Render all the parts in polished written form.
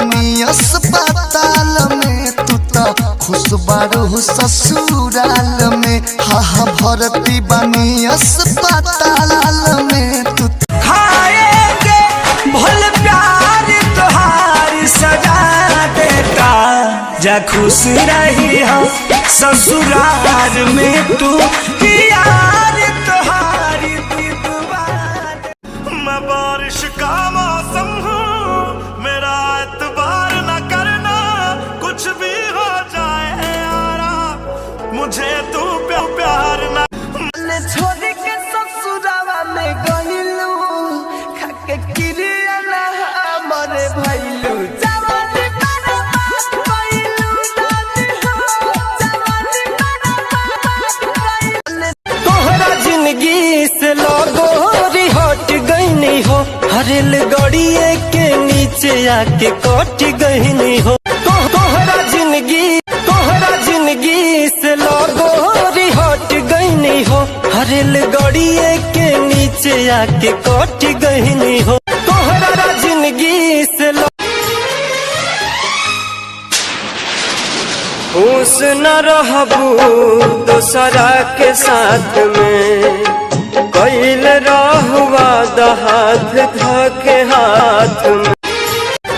बानी अस्पताल में, तू तो खुश बारू ससुराल में। हाँ भर्ती बानी अस्पताल में, तू खाएंगे भल प्यार तुहार सजा देता, जा खुश रही हो ससुराल में तू यार तुहारी दीवार। मैं बारिश का मौसम हूँ, मेरा एतबार न करना, कुछ भी हो जाए यारा, मुझे तू प्यार न छोड़ के ससुरावा में गइलू, खाके किरिया ना हमरे भइलू, जवानी बर्बाद कइलू दादी हो, जवानी बर्बाद कइलू। तोहरा जिंदगी से लगोरी हट गइनी हो, हरेल गड़िए के नीचे आके कट गइनी हो। तोहरा जिंदगी से लगोरी हट गइनी हो, हरेल गड़िए के नीचे आके कट गइनी हो। तोहरा जिंदगी से खुश न रहबू दोसरा के साथ में, कैल रहुआ हाथ धके हाथ में।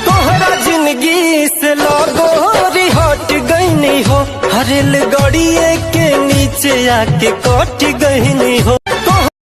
तोहरा जिंदगी से लगोरी हट गइनी हो, हरेल गड़िए के नीचे आके कट गइनी हो।